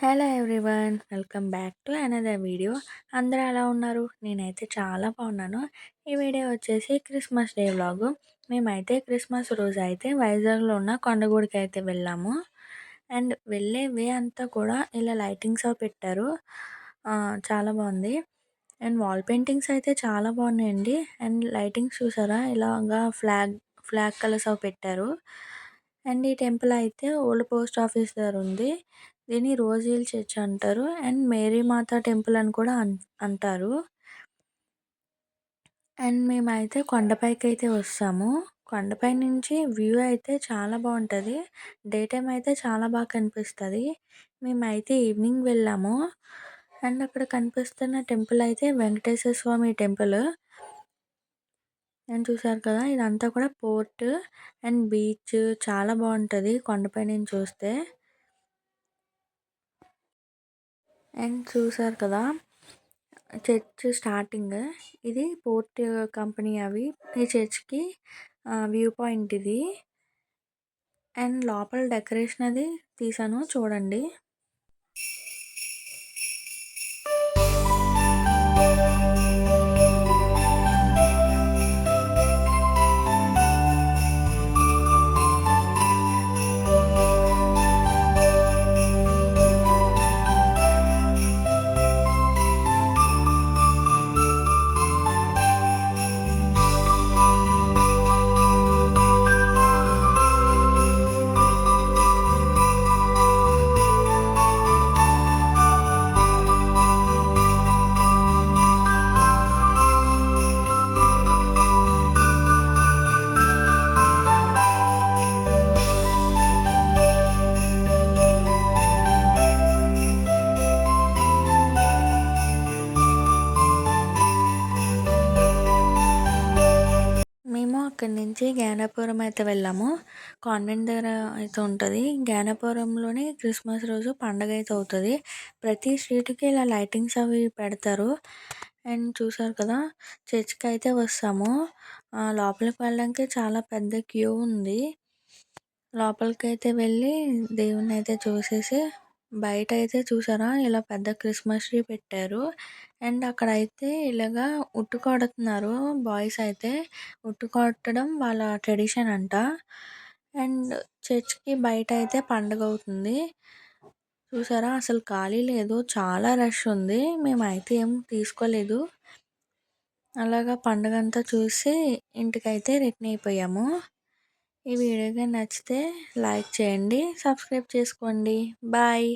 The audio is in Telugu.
Hello everyone, welcome back to another video. అందరూ ఎలా ఉన్నారు? నేనైతే చాలా బాగున్నాను. ఈ వీడియో వచ్చేసి క్రిస్మస్ డే వ్లాగు. మేమైతే క్రిస్మస్ రోజు అయితే వైజాగ్లో ఉన్న కొండగూడికి అయితే వెళ్ళాము. అండ్ వెళ్ళే వే అంతా కూడా ఇలా లైటింగ్స్ అవి పెట్టారు. చాలా బాగుంది. అండ్ వాల్ పెయింటింగ్స్ అయితే చాలా బాగున్నాయండి. అండ్ లైటింగ్స్ చూసారా, ఇలాగా ఫ్లాగ్ ఫ్లాగ్ కలర్స్ అవి పెట్టారు. అండ్ ఈ టెంపుల్ అయితే ఓల్డ్ పోస్ట్ ఆఫీస్ దగ్గర ఉంది. దీన్ని రోజ్ హిల్ చర్చ్ అంటారు. అండ్ మేరీ మాత టెంపుల్ అని కూడా అంటారు. అండ్ మేమైతే కొండపైకి అయితే వస్తాము. కొండపై నుంచి వ్యూ అయితే చాలా బాగుంటుంది. డే టైం అయితే చాలా బాగా కనిపిస్తుంది. మేమైతే ఈవినింగ్ వెళ్ళాము. అండ్ అక్కడ కనిపిస్తున్న టెంపుల్ అయితే వెంకటేశ్వర స్వామి టెంపుల్. అండ్ చూసారు కదా, ఇదంతా కూడా పోర్ట్ అండ్ బీచ్ చాలా బాగుంటుంది కొండపై నుంచి చూస్తే. అండ్ చూసారు కదా, చర్చ్ స్టార్టింగ్ ఇది పోర్ట్ కంపెనీ అవి. ఈ చర్చ్కి వ్యూ పాయింట్ ఇది. అండ్ లోపల డెకరేషన్ అది తీసాను చూడండి. మేము అక్కడి నుంచి జ్ఞానాపురం అయితే వెళ్ళాము. కాన్వెంట్ దగ్గర అయితే ఉంటుంది. జ్ఞానాపురంలోనే క్రిస్మస్ రోజు పండగ అయితే అవుతుంది. ప్రతి స్ట్రీట్కి ఇలా లైటింగ్స్ అవి పెడతారు. అండ్ చూసారు కదా, చర్చ్కి అయితే వస్తాము. లోపలికి వెళ్ళడానికి చాలా పెద్ద క్యూ ఉంది. లోపలికి అయితే వెళ్ళి దేవుణ్ణి అయితే చూసేసి బయట అయితే చూసారా, ఇలా పెద్ద క్రిస్మస్ ట్రీ పెట్టారు. అండ్ అక్కడైతే ఇలాగా ఉట్టు కొడుతున్నారు. బాయ్స్ అయితే ఉట్టు కొట్టడం వాళ్ళ ట్రెడిషన్ అంట. అండ్ చర్చ్కి బయట అయితే పండగ అవుతుంది. చూసారా, అసలు ఖాళీ లేదు, చాలా రష్ ఉంది. మేమైతే ఏం తీసుకోలేదు. అలాగా పండగ అంతా చూసి ఇంటికైతే రిటర్న్ అయిపోయాము. ఈ వీడియో నచ్చితే లైక్ చేయండి, సబ్స్క్రైబ్ చేసుకోండి. బాయ్.